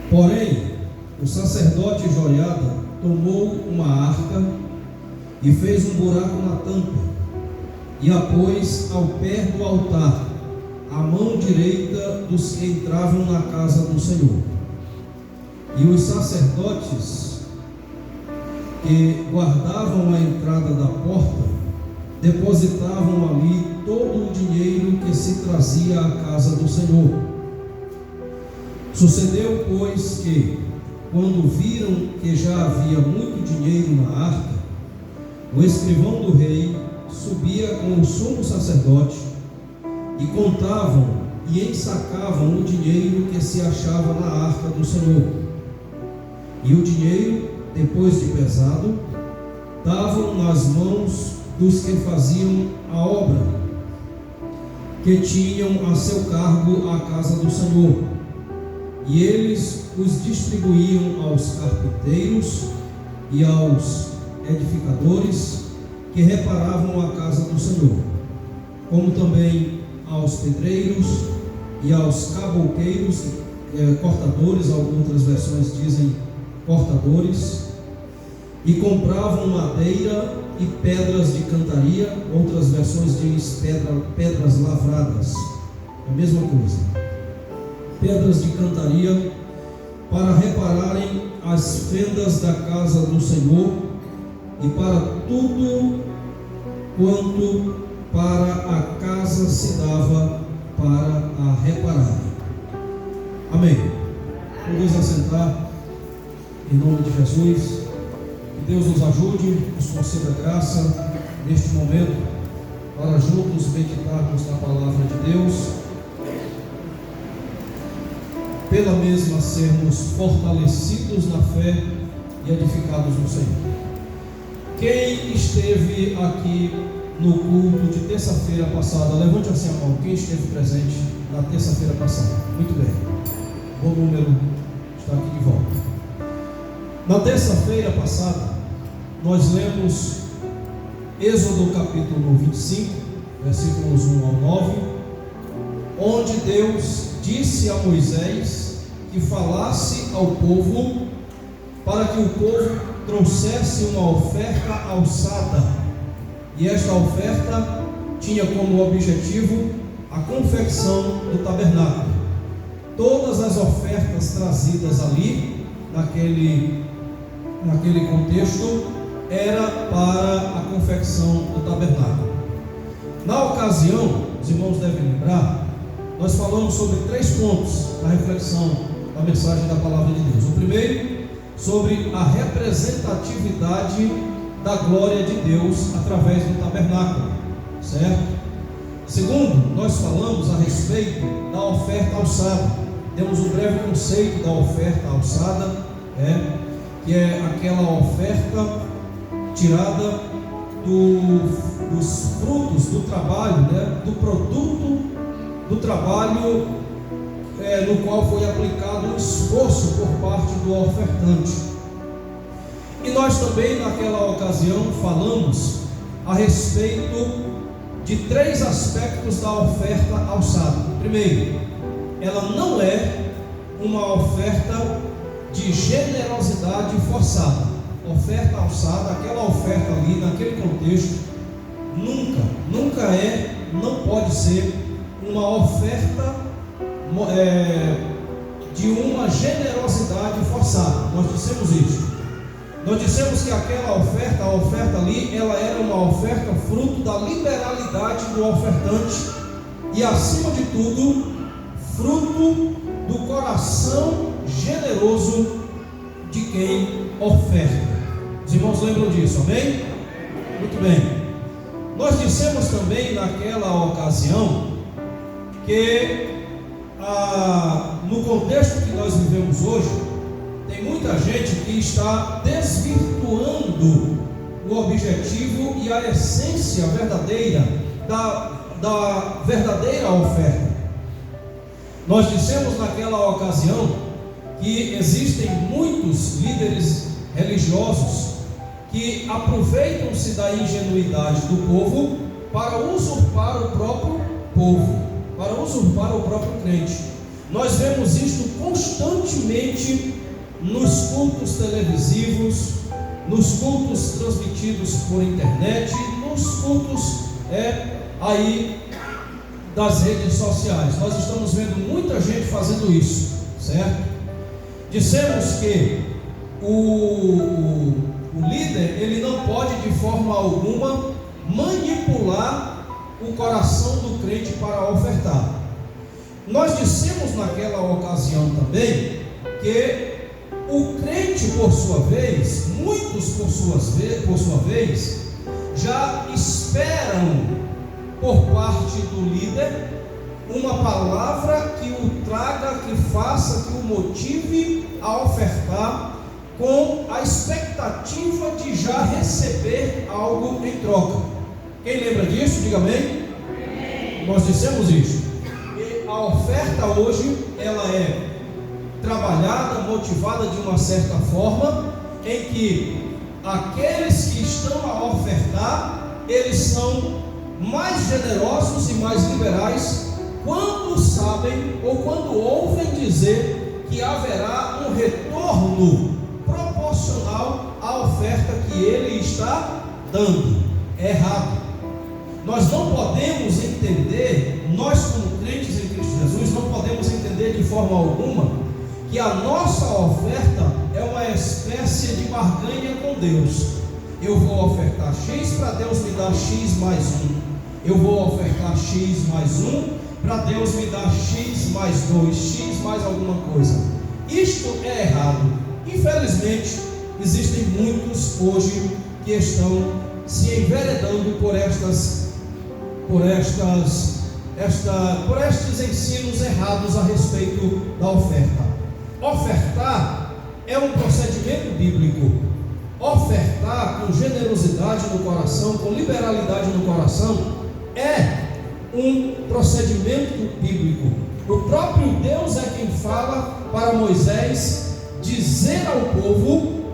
Porém, o sacerdote Joiada tomou uma arca e fez um buraco na tampa e a pôs ao pé do altar, à mão direita dos que entravam na casa do Senhor. E os sacerdotes que guardavam a entrada da porta depositavam ali todo o dinheiro que se trazia à casa do Senhor. Sucedeu, pois, que, quando viram que já havia muito dinheiro na arca, o escrivão do rei subia com o sumo sacerdote e contavam e ensacavam o dinheiro que se achava na arca do Senhor. E o dinheiro, depois de pesado, davam nas mãos dos que faziam a obra, que tinham a seu cargo a casa do Senhor, e eles os distribuíam aos carpinteiros e aos edificadores que reparavam a casa do Senhor, como também aos pedreiros e aos cabouqueiros, cortadores, outras versões dizem cortadores, e compravam madeira e pedras de cantaria, outras versões dizem pedras lavradas, a mesma coisa, pedras de cantaria, para repararem as fendas da casa do Senhor e para tudo quanto para a casa se dava para a repararem. Amém. Vamos assentar em nome de Jesus. Que Deus nos ajude, nos conceda graça neste momento para juntos meditarmos na palavra de Deus, pela mesma sermos fortalecidos na fé e edificados no Senhor. Quem esteve aqui no culto de terça-feira passada, levante assim a mão. Quem esteve presente na terça-feira passada? Muito bem, bom número está aqui de volta. Na terça-feira passada, nós lemos Êxodo capítulo 25, versículos 1 ao 9, onde Deus disse a Moisés que falasse ao povo para que o povo trouxesse uma oferta alçada, e esta oferta tinha como objetivo a confecção do tabernáculo. Todas as ofertas trazidas ali, naquele contexto, era para a confecção do tabernáculo. Na ocasião, os irmãos devem lembrar, nós falamos sobre 3 pontos na reflexão da mensagem da palavra de Deus. O primeiro, sobre a representatividade da glória de Deus através do tabernáculo, certo? Segundo, nós falamos a respeito da oferta alçada. Temos um breve conceito da oferta alçada, que é aquela oferta tirada dos frutos do trabalho, do produto do trabalho, no qual foi aplicado um esforço por parte do ofertante. E nós também naquela ocasião falamos a respeito de 3 aspectos da oferta alçada. Primeiro, ela não é uma oferta de generosidade forçada. Oferta alçada, aquela oferta ali naquele contexto, não pode ser uma oferta de uma generosidade forçada. Nós dissemos isso. Nós dissemos que aquela oferta, a oferta ali, ela era uma oferta fruto da liberalidade do ofertante e, acima de tudo, fruto do coração generoso de quem oferta. Os irmãos lembram disso, amém? Muito bem. Nós dissemos também naquela ocasião que no contexto que nós vivemos hoje, tem muita gente que está desvirtuando o objetivo e a essência verdadeira da verdadeira oferta. Nós dissemos naquela ocasião que existem muitos líderes religiosos que aproveitam-se da ingenuidade do povo para usurpar o próprio povo, para usurpar o próprio crente. Nós vemos isto constantemente nos cultos televisivos, nos cultos transmitidos por internet, nos cultos aí das redes sociais. Nós estamos vendo muita gente fazendo isso, certo? Dissemos que o líder, ele não pode de forma alguma manipular o coração do crente para ofertar. Nós dissemos naquela ocasião também que o crente, por sua vez, muitos por sua vez, já esperam por parte do líder uma palavra que o traga, que faça, que o motive a ofertar, com a expectativa de já receber algo em troca. Quem lembra disso? Diga amém. Nós dissemos isso. E a oferta hoje, ela é trabalhada, motivada de uma certa forma, em que aqueles que estão a ofertar, eles são mais generosos e mais liberais quando sabem ou quando ouvem dizer que haverá um retorno proporcional à oferta que ele está dando. É errado. Nós não podemos entender, nós como crentes em Cristo Jesus, não podemos entender de forma alguma que a nossa oferta é uma espécie de barganha com Deus. Eu vou ofertar X para Deus me dar X mais 1. Eu vou ofertar X mais 1 para Deus me dar X mais 2, X mais alguma coisa. Isto é errado. Infelizmente, existem muitos hoje que estão se enveredando por estes ensinos errados a respeito da oferta. Ofertar é um procedimento bíblico. Ofertar com generosidade no coração, com liberalidade no coração, é um procedimento bíblico. O próprio Deus é quem fala para Moisés dizer ao povo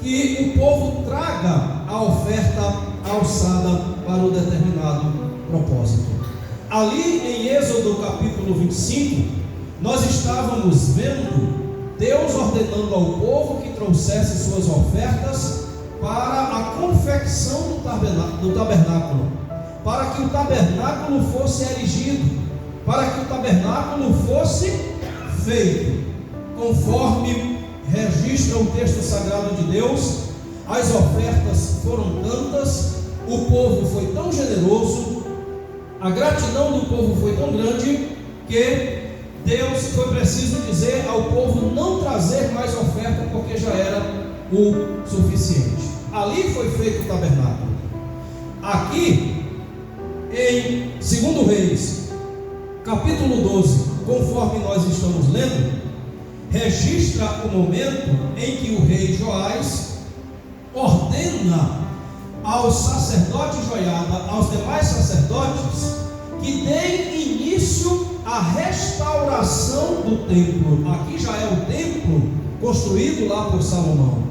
que o povo traga a oferta alçada para um determinado propósito. Ali em Êxodo capítulo 25, nós estávamos vendo Deus ordenando ao povo que trouxesse suas ofertas para a confecção do tabernáculo, para que o tabernáculo fosse erigido, para que o tabernáculo fosse feito, conforme registra o texto sagrado de Deus. As ofertas foram tantas, o povo foi tão generoso, a gratidão do povo foi tão grande, que Deus foi preciso dizer ao povo não trazer mais oferta, porque já era o suficiente. Ali foi feito o tabernáculo. Aqui em 2 Reis capítulo 12, conforme nós estamos lendo, registra o momento em que o rei Joás ordena aos sacerdotes Joiada, aos demais sacerdotes, que deem início à restauração do templo. Aqui já é o templo construído lá por Salomão.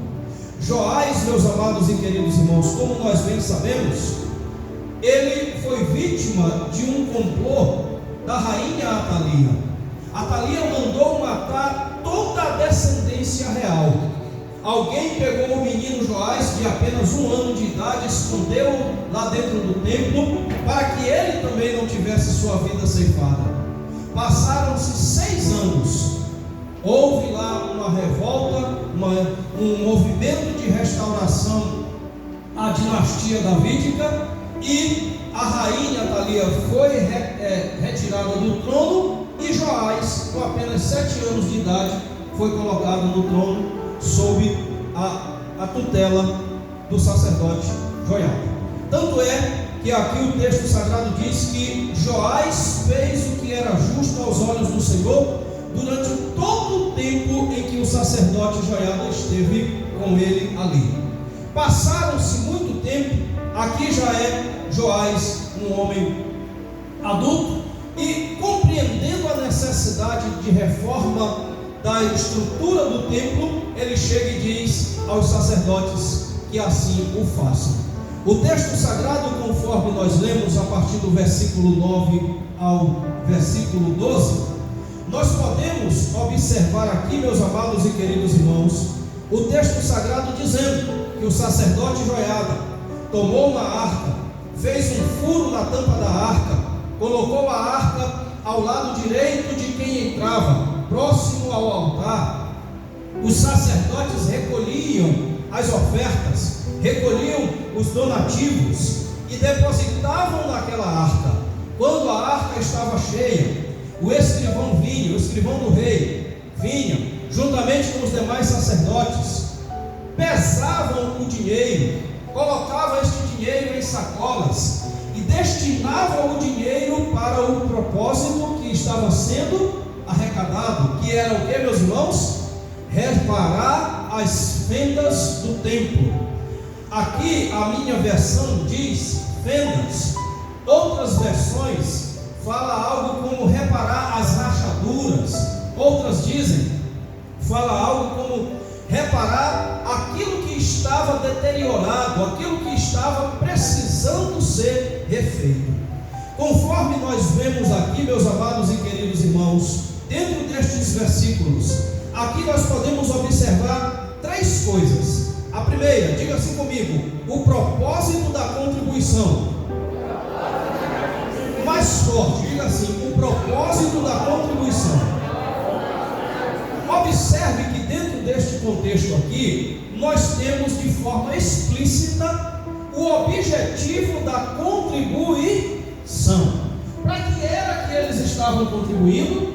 Joás, meus amados e queridos irmãos, como nós bem sabemos, ele foi vítima de um complô da rainha Atalia. Atalia mandou matar toda a descendência real. Alguém pegou o menino Joás, de apenas 1 ano de idade, escondeu lá dentro do templo, para que ele também não tivesse sua vida ceifada. Passaram-se 6 anos. Houve lá uma revolta, um movimento de restauração à dinastia davídica, e a rainha Atalia foi retirada do trono, e Joás, com apenas 7 anos de idade, foi colocado no trono sob a tutela do sacerdote Joiada. Tanto é que aqui o texto sagrado diz que Joás fez o que era justo aos olhos do Senhor durante todo o tempo em que o sacerdote Joiada esteve com ele ali. Passaram-se muito tempo. Aqui já é Joás um homem adulto, e compreendendo a necessidade de reforma da estrutura do templo, ele chega e diz aos sacerdotes que assim o façam. O texto sagrado, conforme nós lemos a partir do versículo 9 ao versículo 12, nós podemos observar aqui, meus amados e queridos irmãos, o texto sagrado dizendo que o sacerdote Joiada tomou uma arca, fez um furo na tampa da arca, colocou a arca ao lado direito de quem entrava, próximo ao altar. Os sacerdotes recolhiam as ofertas, recolhiam os donativos e depositavam naquela arca. Quando a arca estava cheia, o escrivão vinha, o escrivão do rei vinha, juntamente com os demais sacerdotes, pesavam o dinheiro, colocavam este dinheiro em sacolas e destinavam o dinheiro para o propósito que estava sendo arrecadado, que era o que, meus irmãos? Reparar as fendas do templo. Aqui a minha versão diz fendas, outras versões fala algo como reparar as rachaduras, outras dizem, fala algo como reparar aquilo que estava deteriorado, aquilo que estava precisando ser refeito. Conforme nós vemos aqui, meus amados e queridos irmãos, dentro destes versículos, aqui nós podemos observar três coisas. A primeira, diga assim comigo, o propósito da contribuição. Mais forte, diga assim, o propósito da contribuição. Observe que dentro deste contexto aqui, nós temos de forma explícita o objetivo da contribuição. Para que era que eles estavam contribuindo?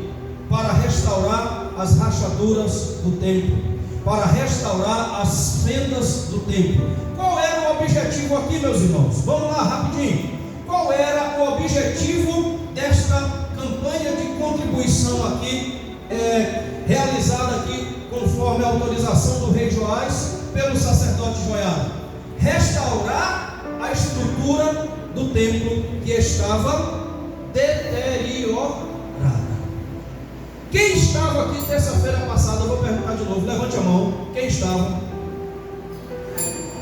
Para restaurar as rachaduras do templo, para restaurar as fendas do templo. Qual era o objetivo aqui, meus irmãos? Vamos lá, rapidinho. Qual era o objetivo desta campanha de contribuição aqui, realizada aqui conforme a autorização do rei Joás pelo sacerdote Joiada? Restaurar a estrutura do templo que estava deteriorada. Quem estava aqui terça-feira passada? Eu vou perguntar de novo, levante a mão. Quem estava?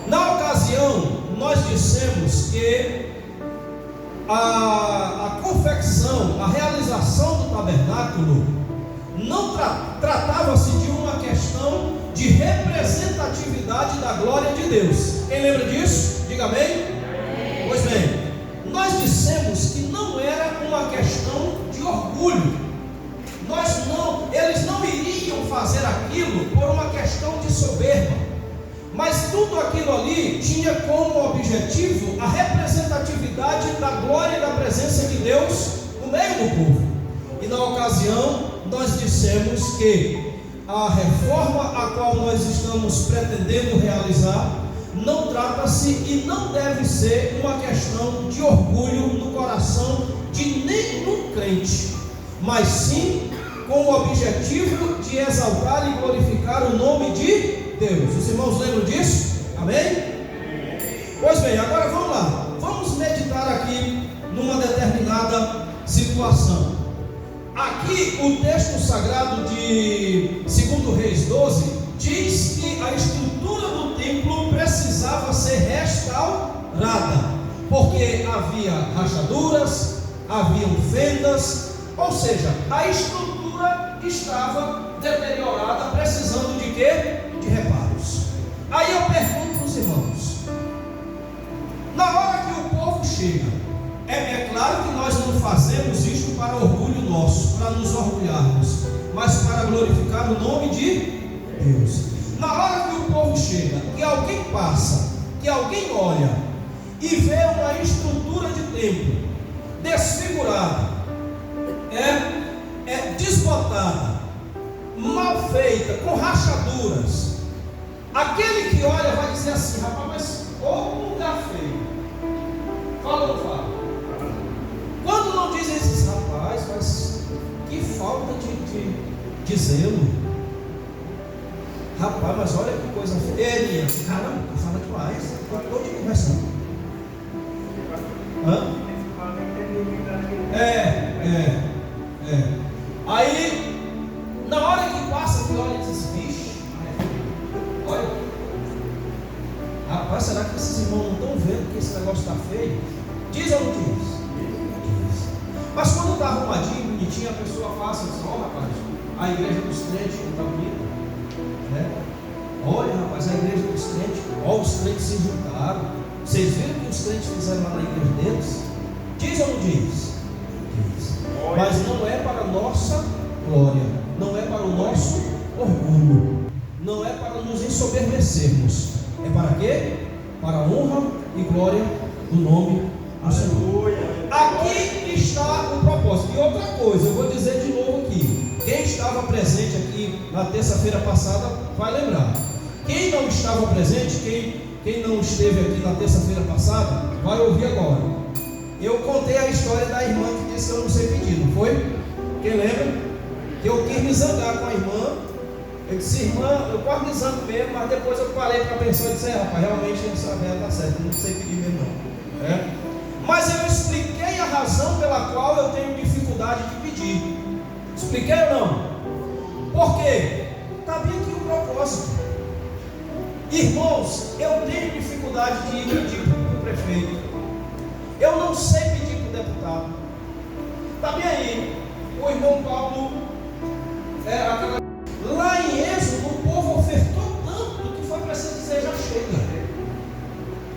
Na ocasião, nós dissemos que a confecção, a realização do tabernáculo não tratava-se de uma questão de representatividade da glória de Deus. Quem lembra disso? Diga amém. Pois bem, nós dissemos que não era uma questão de orgulho. Eles não iriam fazer aquilo por uma questão de soberba, mas tudo aquilo ali tinha como objetivo a representatividade da glória e da presença de Deus no meio do povo. E na ocasião nós dissemos que a reforma a qual nós estamos pretendendo realizar não trata-se e não deve ser uma questão de orgulho no coração de nenhum crente, mas sim com o objetivo de exaltar e glorificar o nome de Deus. Os irmãos lembram disso? Amém? Pois bem, agora vamos lá. Vamos meditar aqui numa determinada situação. Aqui o texto sagrado de 2 Reis 12 diz que a estrutura do templo precisava ser restaurada, porque havia rachaduras, haviam fendas, ou seja, a estrutura estava deteriorada, precisando de quê? De reparos. Aí eu pergunto para os irmãos, na hora que o povo chega, é claro que nós não fazemos isto para orgulho nosso, para nos orgulharmos, mas para glorificar o nome de Deus. Na hora que o povo chega, que alguém passa, que alguém olha e vê uma estrutura de templo desfigurada, desbotada, mal feita, com rachaduras, aquele que olha vai dizer assim: rapaz, mas como lugar feio. Fala ou não fala? Quando não dizem isso, rapaz, mas que falta de zelo. Rapaz, mas olha que coisa feia. Elias, caramba, fala demais. Estou te conversando. Hã? Aí, na hora que passa, que olha e diz: vixe, olha, rapaz, será que esses irmãos não estão vendo que esse negócio está feio? Diz ou não diz? Diz. Mas quando está arrumadinho, bonitinho, a pessoa faça assim: ó, rapaz, a igreja dos crentes não está bonita, né? Olha, rapaz, a igreja dos crentes, ó, os crentes se juntaram. Vocês viram o que os crentes fizeram lá na igreja deles? Diz ou não diz? Diz. Mas não é para a nossa glória, não é para o nosso orgulho, não é para nos ensoberbecermos. É para quê? Para a honra e glória do nome do Senhor. Aqui está o propósito. E outra coisa, eu vou dizer de novo aqui. Quem estava presente aqui na terça-feira passada vai lembrar. Quem não estava presente, quem não esteve aqui na terça-feira passada, vai ouvir agora. Eu contei a história da irmã que disse que eu não sei pedir, não foi? Quem lembra? Que eu quis me zangar com a irmã. Eu disse: irmã, eu quase me zango mesmo, mas depois eu parei para pensar e disse: rapaz, realmente essa velha está certa, não sei pedir mesmo não. É? Mas eu expliquei a razão pela qual eu tenho dificuldade de pedir. Expliquei ou não? Por quê? Está bem aqui o propósito. Irmãos, eu tenho dificuldade de pedir para o prefeito. Eu não sei pedir para o deputado. Está bem aí. O irmão Paulo, lá em Êxodo, o povo ofertou tanto que foi preciso dizer: já chega.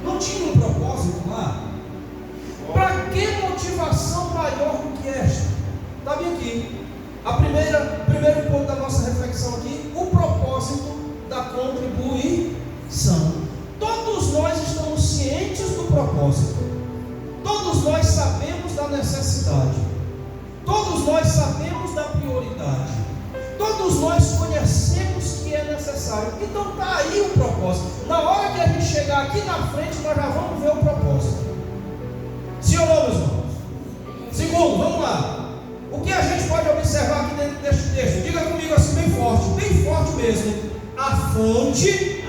Não tinha um propósito lá? Para que motivação maior do que esta? Está bem aqui. Primeiro ponto da nossa reflexão aqui: o propósito da contribuição. Todos nós estamos cientes do propósito. Todos nós sabemos da necessidade. Todos nós sabemos da prioridade. Todos nós conhecemos que é necessário. Então está aí o propósito. Na hora que a gente chegar aqui na frente, nós já vamos ver o propósito. Sim ou não, meus irmãos? Segundo, vamos lá. O que a gente pode observar aqui dentro deste texto? Diga comigo assim bem forte mesmo. A fonte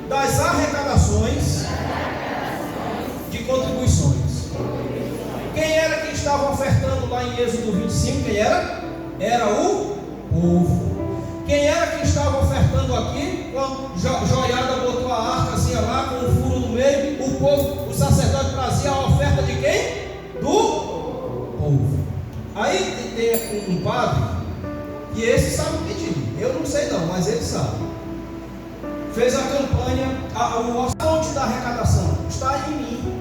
das arrecadações de contribuições. Quem era que estava ofertando lá em Êxodo 25? Quem era? Era o povo. Quem era que estava ofertando aqui? Quando Joiada botou a arcazinha lá com um furo no meio, o povo, o sacerdote trazia a oferta de quem? Do povo. Aí tem um padre que esse sabe pedir. Eu não sei não, mas ele sabe. Fez a campanha, a fonte da arrecadação está em mim.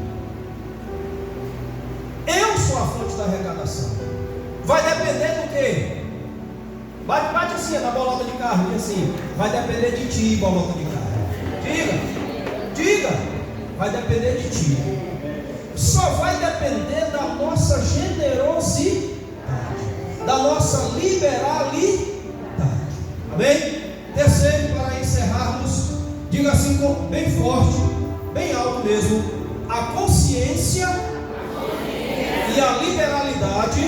Eu sou a fonte da arrecadação. Vai depender do quê? Bate assim na bolota de carne, assim. Vai depender de ti, bolota de carne. Diga. Vai depender de ti. Só vai depender da nossa generosidade, da nossa liberalidade. Amém? Terceiro, para encerrarmos, diga assim bem forte, bem alto mesmo: a consciência e a liberalidade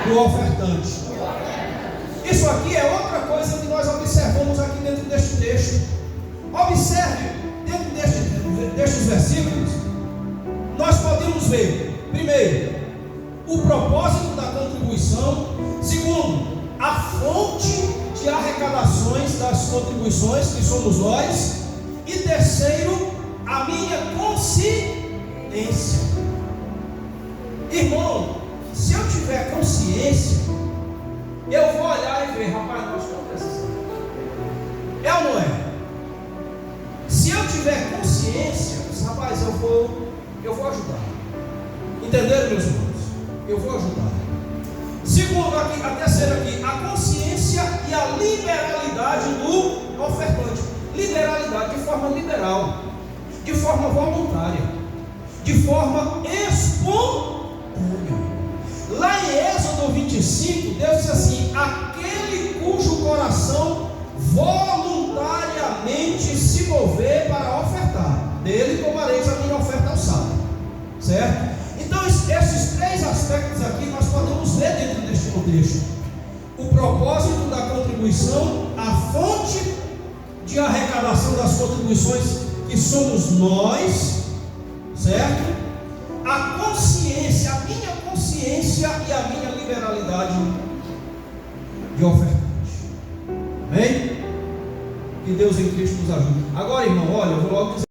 do ofertante. Isso aqui é outra coisa que nós observamos aqui dentro deste texto. Observe, dentro destes versículos, nós podemos ver, primeiro, o propósito da contribuição. Segundo, a fonte de arrecadações das contribuições, que somos nós. E terceiro, a minha consciência. Irmão, se eu tiver consciência, eu vou olhar e ver: rapaz, nós estamos precisando. É ou não é? Se eu tiver consciência, rapaz, eu vou ajudar. Entenderam, meus irmãos? Eu vou ajudar. Segundo, aqui, a terceira aqui, a consciência e a liberalidade do ofertante. Liberalidade de forma liberal, de forma voluntária, de forma espontânea. Lá em Êxodo 25, Deus diz assim: aquele cujo coração voluntariamente se mover para ofertar, dele tomareis a minha oferta alçada. Certo? Então esses três aspectos aqui nós podemos ver dentro deste contexto: o propósito da contribuição, a fonte de arrecadação das contribuições, que somos nós, certo? A consciência, a minha consciência e a minha liberalidade de ofertante. Amém? Que Deus em Cristo nos ajude. Agora, irmão, olha, eu vou logo dizer